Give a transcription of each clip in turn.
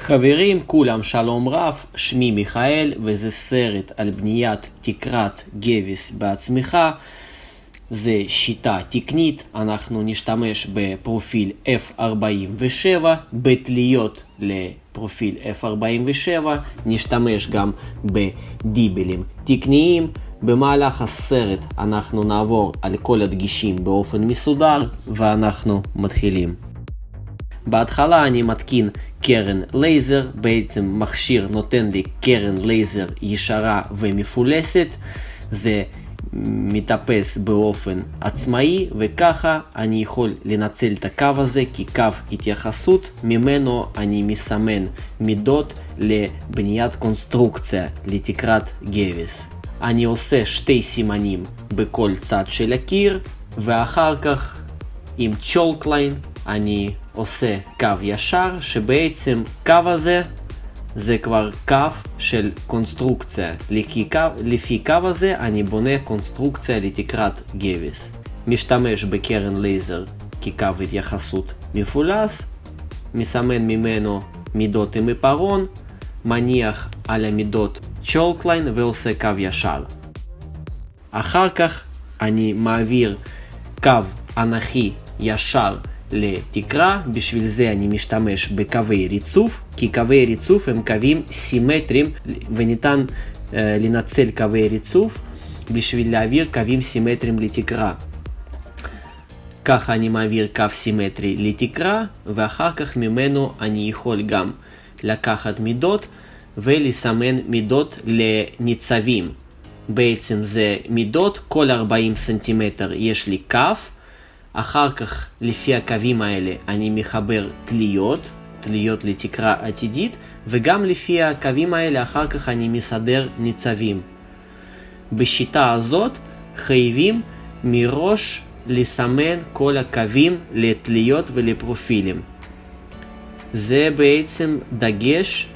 חברים, כולם שלום רב, שמי מיכאל וזה סרט על בניית תקרת גביס בעצמך. זה שיטה תקנית, אנחנו נשתמש בפרופיל F47, בתליות לפרופיל F47, נשתמש גם בדיבלים תקניים. במהלך הסרט אנחנו נעבור על כל הדגישים באופן מסודר ואנחנו מתחילים. בהתחלה אני מתקין קרן לייזר, בעצם מכשיר נותן לי קרן לייזר ישרה ומפולסת, זה מטפס באופן עצמאי וככה אני יכול לנצל את הקו הזה כקו התייחסות, ממנו אני מסמן מידות לבניית קונסטרוקציה לתקרת גביס. אני עושה שתי סימנים בכל צד של הקיר ואחר כך עם צ'ולק ליין אני עושה קו ישר, שבעצם קו הזה זה כבר קו של קונסטרוקציה. לפי קו הזה אני בונה קונסטרוקציה לתקרת גביס. משתמש בקרן לייזר כקו התייחסות מפולס, מסמן ממנו מידות עם עיפרון, מניח על המידות צ'ולק ליין ועושה קו ישר. אחר כך אני מעביר קו אנכי ישר לתקרה, בשביל זה אני משתמש בקווי ריצוף, כי קווי ריצוף הם קווים סימטריים וניתן לנצל קווי ריצוף בשביל להעביר קווים סימטריים לתקרה. ככה אני מעביר קו סימטרי לתקרה ואחר כך ממנו אני יכול גם לקחת מידות ולסמן מידות לניצבים. בעצם זה מידות, כל 40 סנטימטר יש לי קו, אחר כך לפי הקווים האלה אני מחבר תליות לתקרה עתידית, וגם לפי הקווים האלה אחר כך אני מסדר ניצבים. בשיטה הזאת חייבים מראש לסמן כל הקווים לתליות ולפרופילים. זה בעצם דגש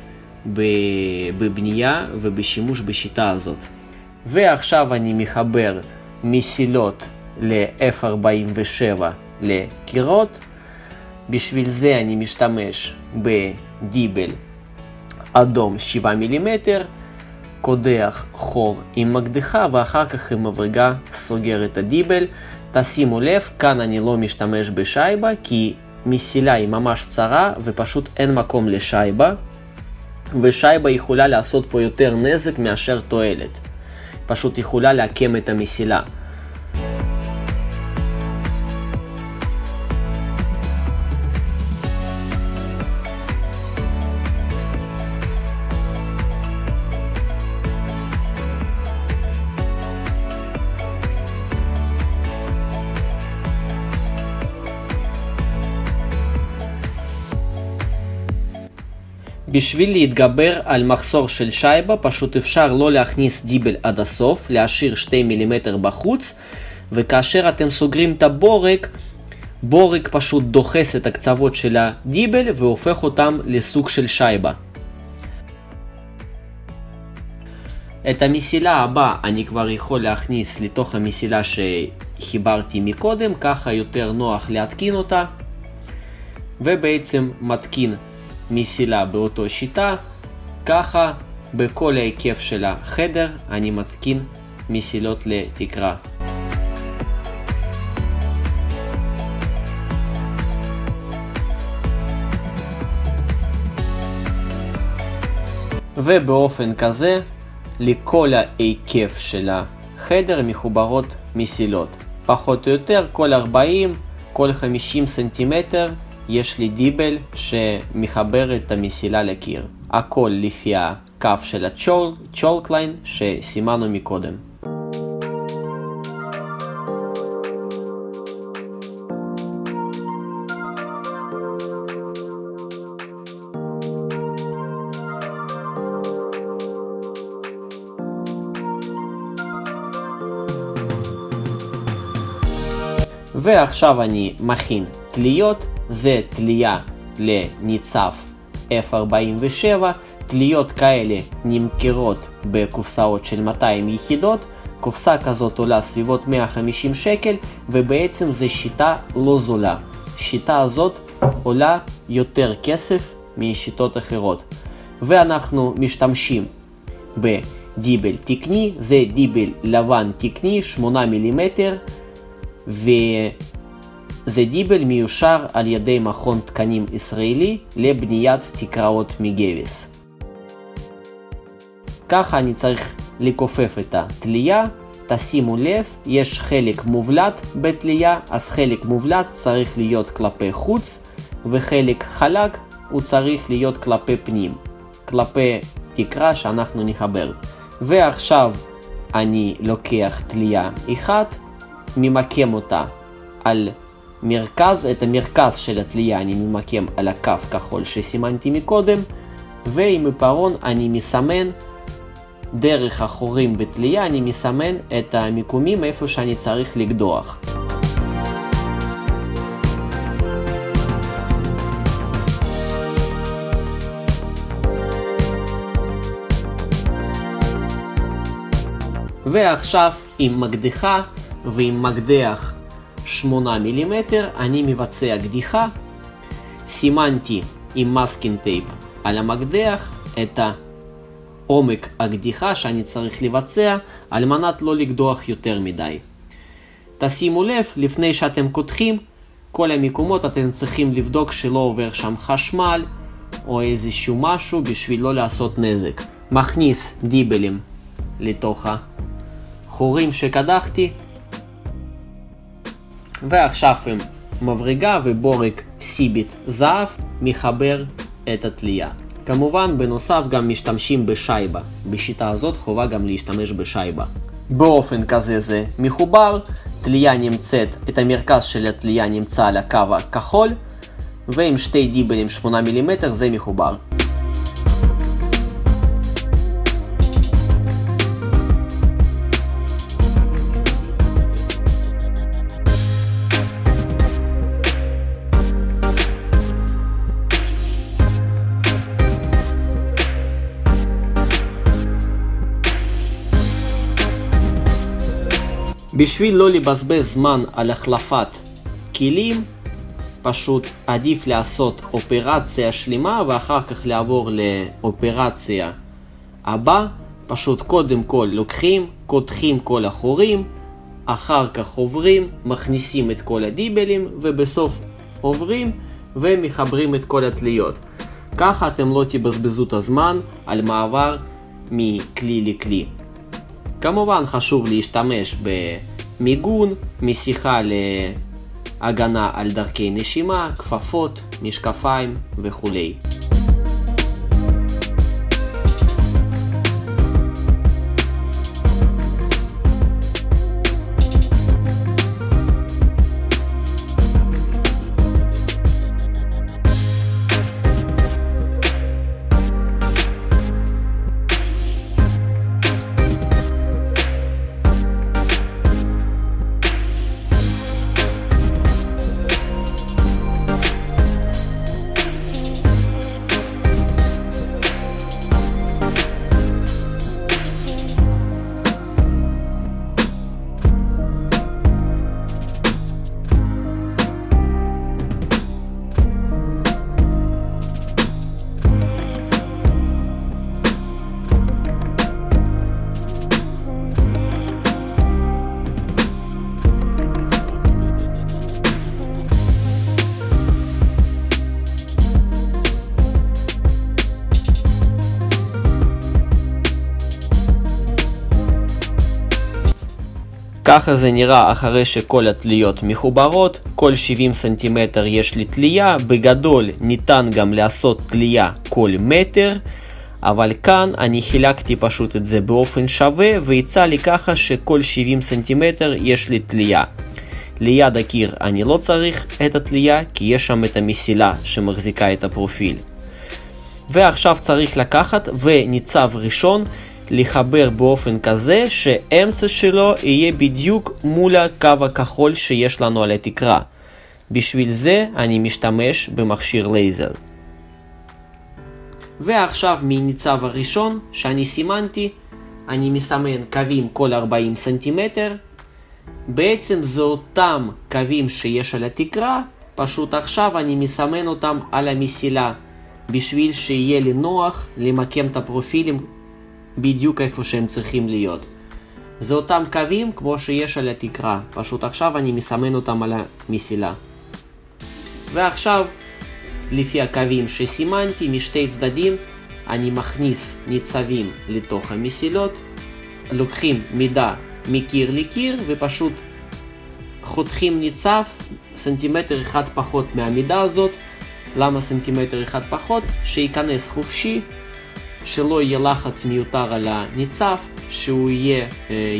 בבנייה ובשימוש בשיטה הזאת. ועכשיו אני מחבר מסילות ל-F47 לקירות. בשביל זה אני משתמש בדיבל אדום 7 מילימטר, קודח חור עם מקדחה ואחר כך עם מברגה סוגר את הדיבל. תשימו לב, כאן אני לא משתמש בשייבה כי מסילה היא ממש צרה ופשוט אין מקום לשייבה, ושייבה יכולה לעשות פה יותר נזק מאשר תועלת, פשוט יכולה לעקם את המסילה. בשביל להתגבר על מחסור של שייבה, פשוט אפשר לא להכניס דיבל עד הסוף, להשאיר 2 מילימטר בחוץ, וכאשר אתם סוגרים את בורג פשוט דוחס את הקצוות של הדיבל והופך אותם לסוג של שייבה. את המסילה הבאה אני כבר יכול להכניס לתוך המסילה שחיברתי מקודם, ככה יותר נוח להתקין אותה, ובעצם מתקין מסילה באותו שיטה, ככה בכל ההיקף של החדר אני מתקין מסילות לתקרה. ובאופן כזה לכל ההיקף של החדר מחוברות מסילות. פחות או יותר כל 40, כל 50 סנטימטר יש לי דיבל שמחבר את המסילה לקיר. הכל לפי הקו של הצ'ולק ליין שסימנו מקודם. ועכשיו אני מכין תליות. זה תליה לניצב F47, תליות כאלה נמכרות בקופסאות של 200 יחידות, קופסה כזאת עולה סביבות 150 שקל, ובעצם זה שיטה לא זולה. שיטה הזאת עולה יותר כסף משיטות אחרות. ואנחנו משתמשים בדיבל תקני, זה דיבל לבן תקני 8 מילימטר, וזה דיבל מיושר על ידי מכון תקנים ישראלי לבניית תקרות מגבס. ככה אני צריך לכופף את התלייה. תשימו לב, יש חלק מובלט בתלייה, אז חלק מובלט צריך להיות כלפי חוץ, וחלק חלק הוא צריך להיות כלפי פנים, כלפי תקרה שאנחנו נחבר. ועכשיו אני לוקח תלייה אחת, ממקם אותה על מרכז, את המרכז של התלייה אני ממקם על הקו כחול שסימנתי מקודם, ועם עיפרון אני מסמן דרך החורים בתלייה, אני מסמן את המיקומים איפה שאני צריך לקדוח. ועכשיו עם מקדחה ועם מקדח 8 מילימטר אני מבצע קדיחה. סימנתי עם מסקינג טייפ על המקדח את עומק הקדיחה שאני צריך לבצע על מנת לא לקדוח יותר מדי. תשימו לב, לפני שאתם קודחים, כל המקומות אתם צריכים לבדוק שלא עובר שם חשמל או איזשהו משהו בשביל לא לעשות נזק. מכניס דיבלים לתוך החורים שקדחתי, ועכשיו עם מברגה ובורג סיבית זהב מחבר את התלייה. כמובן בנוסף גם משתמשים בשייבה, בשיטה הזאת חובה גם להשתמש בשייבה. באופן כזה זה מחובר, תלייה נמצאת, את המרכז של התלייה נמצא על הקו הכחול, ועם שתי דיבלים 8 מילימטר זה מחובר. בשביל לא לבזבז זמן על החלפת כלים, פשוט עדיף לעשות אופרציה שלמה ואחר כך לעבור לאופרציה הבאה. פשוט קודם כל לוקחים, קודחים כל החורים, אחר כך עוברים, מכניסים את כל הדיבלים ובסוף עוברים ומחברים את כל התליות. ככה אתם לא תבזבזו את הזמן על מעבר מכלי לכלי. כמובן חשוב להשתמש במיגון, מסיכה להגנה על דרכי נשימה, כפפות, משקפיים וכו'. ככה זה נראה אחרי שכל התליות מחוברות. כל 70 סנטימטר יש לי תלייה. בגדול ניתן גם לעשות תלייה כל מטר, אבל כאן אני חילקתי פשוט את זה באופן שווה ויצא לי ככה שכל 70 סנטימטר יש לי תלייה. ליד הקיר אני לא צריך את התלייה כי יש שם את המסילה שמחזיקה את הפרופיל. ועכשיו צריך לקחת וניצב ראשון לחבר באופן כזה שהאמצע שלו יהיה בדיוק מול הקו הכחול שיש לנו על התקרה. בשביל זה אני משתמש במכשיר לייזר. ועכשיו מניצב הראשון שאני סימנתי, אני מסמן קווים כל 40 סנטימטר. בעצם זה אותם קווים שיש על התקרה, פשוט עכשיו אני מסמן אותם על המסילה בשביל שיהיה לי נוח למקם את הפרופילים בדיוק איפה שהם צריכים להיות. זה אותם קווים כמו שיש על התקרה, פשוט עכשיו אני מסמן אותם על המסילה. ועכשיו, לפי הקווים שסימנתי משתי צדדים, אני מכניס ניצבים לתוך המסילות, לוקחים מידה מקיר לקיר ופשוט חותכים ניצב סנטימטר אחד פחות מהמידה הזאת. למה סנטימטר אחד פחות? שייכנס חופשי, שלא יהיה לחץ מיותר על הניצב, שהוא יהיה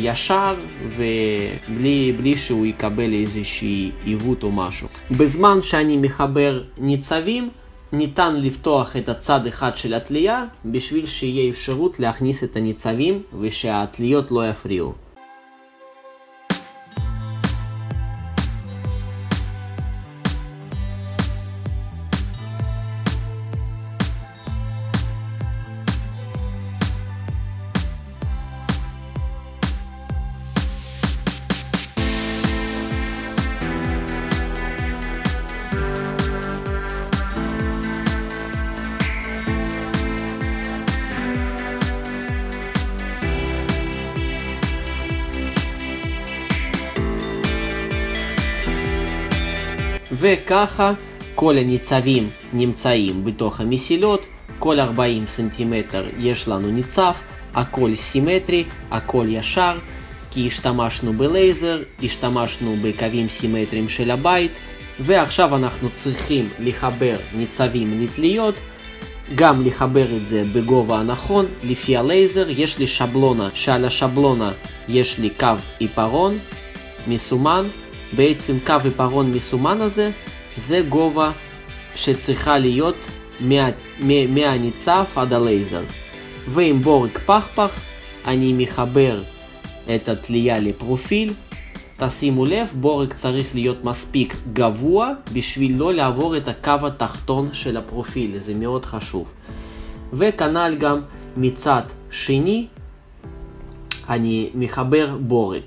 ישר ובלי שהוא יקבל איזושהי עיוות או משהו. בזמן שאני מחבר ניצבים, ניתן לפתוח את הצד אחד של התלייה בשביל שיהיה אפשרות להכניס את הניצבים ושהתליות לא יפריעו. וככה כל הניצבים נמצאים בתוך המסילות, כל 40 סנטימטר יש לנו ניצב, הכל סימטרי, הכל ישר, כי השתמשנו בלייזר, השתמשנו בקווים סימטריים של הבית, ועכשיו אנחנו צריכים לחבר ניצבים לתליות, גם לחבר את זה בגובה הנכון, לפי הלייזר. יש לי שבלונה, שעל השבלונה יש לי קו עיפרון מסומן, בעצם קו עיפרון מסומן הזה, זה גובה שצריכה להיות מהניצב עד הלייזר. ועם בורג פחפח אני מחבר את התלייה לפרופיל. תשימו לב, בורג צריך להיות מספיק גבוה בשביל לא לעבור את הקו התחתון של הפרופיל, זה מאוד חשוב. וכנ"ל גם מצד שני, אני מחבר בורג,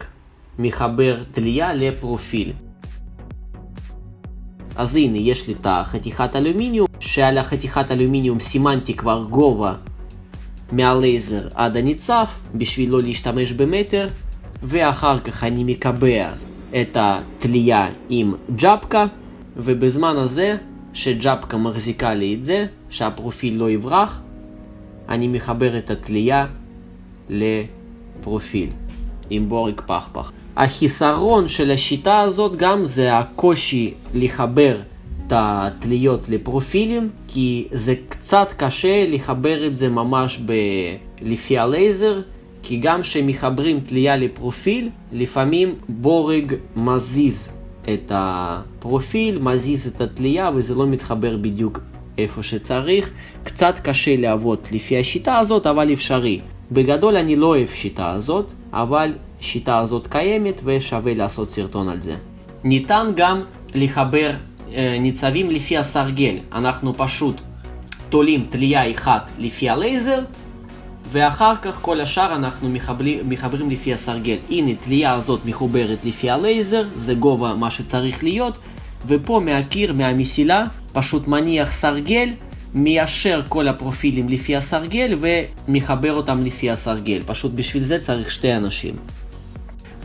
מחבר תלייה לפרופיל. אז הנה יש לי את החתיכת אלומיניום, שעל החתיכת אלומיניום סימנתי כבר גובה מהלייזר עד הניצב בשביל לא להשתמש במטר, ואחר כך אני מקבע את התלייה עם ג'אפקה, ובזמן הזה שג'אפקה מחזיקה לי את זה, שהפרופיל לא יברח, אני מחבר את התלייה לפרופיל עם בורג פחפח. החיסרון של השיטה הזאת גם זה הקושי לחבר את התליות לפרופילים, כי זה קצת קשה לחבר את זה ממש לפי הלייזר, כי גם כשמחברים תלייה לפרופיל, לפעמים בורג מזיז את הפרופיל, מזיז את התלייה, וזה לא מתחבר בדיוק איפה שצריך. קצת קשה לעבוד לפי השיטה הזאת, אבל אפשרי. בגדול אני לא אוהב שיטה הזאת, אבל שיטה הזאת קיימת ושווה לעשות סרטון על זה. ניתן גם לחבר ניצבים לפי הסרגל. אנחנו פשוט תולים תלייה אחת לפי הלייזר, ואחר כך כל השאר אנחנו מחברים לפי הסרגל. הנה, תלייה הזאת מחוברת לפי הלייזר, זה גובה מה שצריך להיות, ופה מהקיר, מהמסילה, פשוט מניח סרגל, מיישר כל הפרופילים לפי הסרגל ומחבר אותם לפי הסרגל. פשוט בשביל זה צריך שתי אנשים.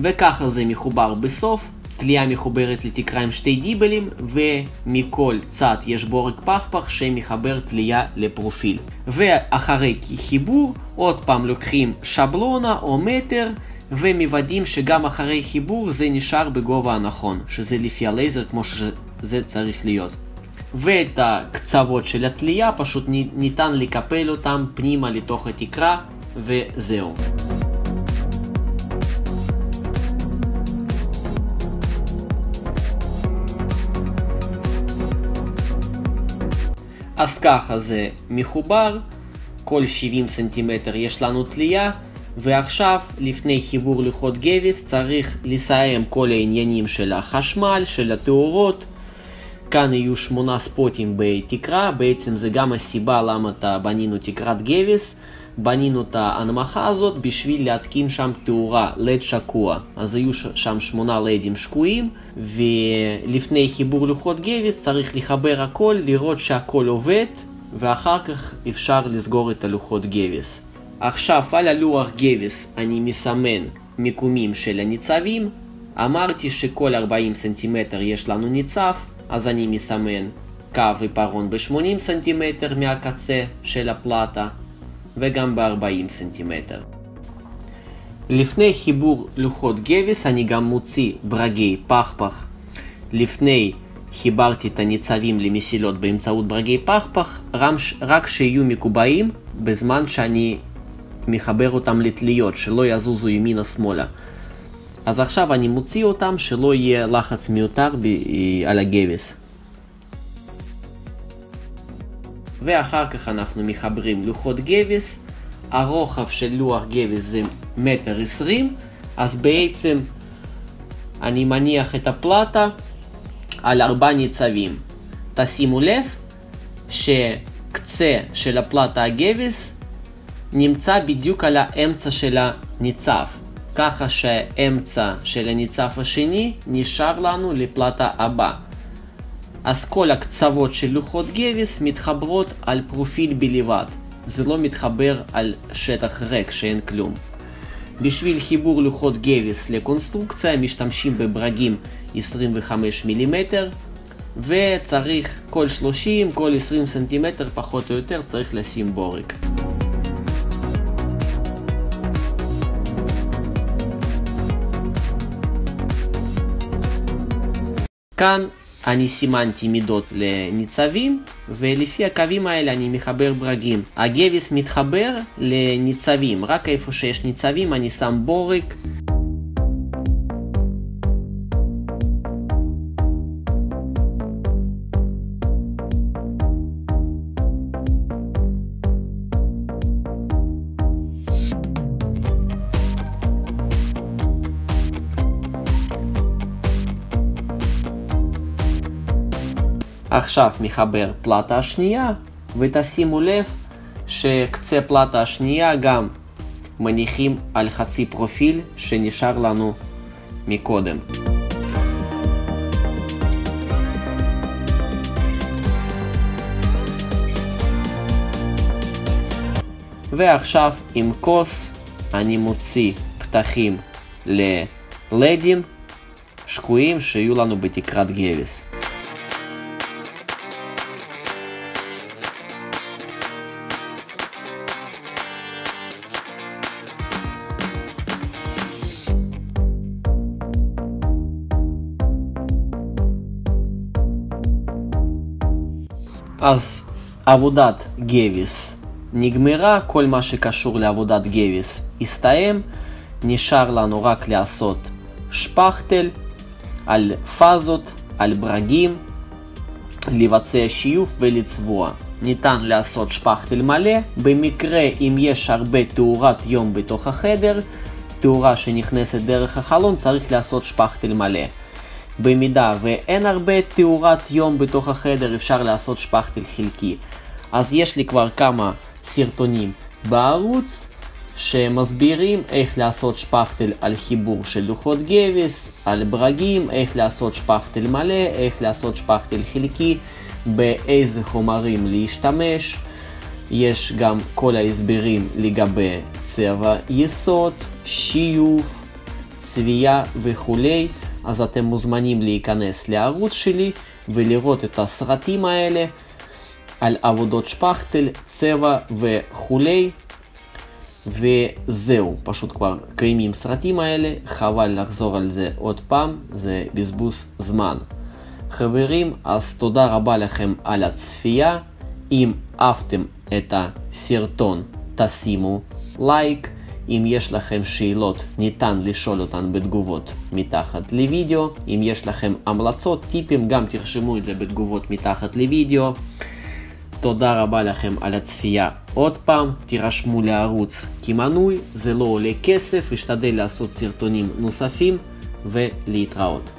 וככה זה מחובר בסוף. תלייה מחוברת לתקרה עם שתי דיבלים, ומכל צד יש בורג פחפח שמחבר תלייה לפרופיל. ואחרי חיבור עוד פעם לוקחים שבלונה או מטר ומוודאים שגם אחרי חיבור זה נשאר בגובה הנכון, שזה לפי הלייזר כמו שזה צריך להיות. ואת הקצוות של התלייה פשוט ניתן לקפל אותם פנימה לתוך התקרה, וזהו. אז ככה זה מחובר, כל 70 סנטימטר יש לנו תלייה, ועכשיו לפני חיבור לוחות גבס צריך לסיים כל העניינים של החשמל, של התאורות. כאן יהיו 8 ספוטים בתקרה, בעצם זה גם הסיבה למה בנינו תקרת גבס. בנינו את ההנמכה הזאת בשביל להתקין שם תאורה לד שקוע, אז היו שם 8 לדים שקועים, ולפני חיבור לוחות גבס צריך לחבר הכל, לראות שהכל עובד, ואחר כך אפשר לסגור את הלוחות גבס. עכשיו על הלוח גבס אני מסמן מיקומים של הניצבים. אמרתי שכל 40 סנטימטר יש לנו ניצב, אז אני מסמן קו עיפרון ב-80 סנטימטר מהקצה של הפלטה וגם ב-40 סנטימטר. לפני חיבור לוחות גבס אני גם מוציא ברגי פחפח. לפני חיברתי את הניצבים למסילות באמצעות ברגי פחפח, רק שיהיו מקובעים בזמן שאני מחבר אותם לתליות, שלא יזוזו ימינה שמאלה. אז עכשיו אני מוציא אותם, שלא יהיה לחץ מיותר על הגבס. ואחר כך אנחנו מחברים לוחות גבס. הרוחב של לוח גבס זה 1.20 מטר, אז בעצם אני מניח את הפלטה על 4 ניצבים. תשימו לב שקצה של הפלטה הגבס נמצא בדיוק על האמצע של הניצב, ככה שהאמצע של הניצב השני נשאר לנו לפלטה הבא. אז כל הקצוות של לוחות גבס מתחברות על פרופיל בלבד, זה לא מתחבר על שטח ריק שאין כלום. בשביל חיבור לוחות גבס לקונסטרוקציה משתמשים בברגים 25 מילימטר, וצריך כל 30, כל 20 סנטימטר פחות או יותר צריך לשים בורג. כאן אני סימנתי מידות לניצבים, ולפי הקווים האלה אני מחבר ברגים. הגבס מתחבר לניצבים, רק איפה שיש ניצבים אני שם בורג. עכשיו מחבר פלטה השנייה, ותשימו לב שקצה פלטה השנייה גם מניחים על חצי פרופיל שנשאר לנו מקודם. ועכשיו עם כוס אני מוציא פתחים ללדים שקועים שיהיו לנו בתקרת גבס. אז עבודת גבס נגמרה, כל מה שקשור לעבודת גבס הסתיים. נשאר לנו רק לעשות שפכטל על פאזות, על ברגים, לבצע שיוף ולצבוע. ניתן לעשות שפכטל מלא, במקרה אם יש הרבה תאורת יום בתוך החדר, תאורה שנכנסת דרך החלון, צריך לעשות שפכטל מלא. במידה ואין הרבה תאורת יום בתוך החדר, אפשר לעשות שפכטל חלקי. אז יש לי כבר כמה סרטונים בערוץ שמסבירים איך לעשות שפכטל על חיבור של לוחות גבס, על ברגים, איך לעשות שפכטל מלא, איך לעשות שפכטל חלקי, באיזה חומרים להשתמש. יש גם כל ההסברים לגבי צבע יסוד, שיוף, צביעה וכולי. אז אתם מוזמנים להיכנס לערוץ שלי ולראות את הסרטים האלה על עבודות שפכטל, צבע וכולי. וזהו, פשוט כבר קיימים סרטים האלה, חבל לחזור על זה עוד פעם, זה בזבוז זמן. חברים, אז תודה רבה לכם על הצפייה. אם אהבתם את הסרטון תשימו לייק. אם יש לכם שאלות ניתן לשאול אותן בתגובות מתחת לוידאו. אם יש לכם המלצות, טיפים, גם תרשמו את זה בתגובות מתחת לוידאו. תודה רבה לכם על הצפייה עוד פעם, תירשמו לערוץ כמנוי, זה לא עולה כסף, אשתדל לעשות סרטונים נוספים ולהתראות.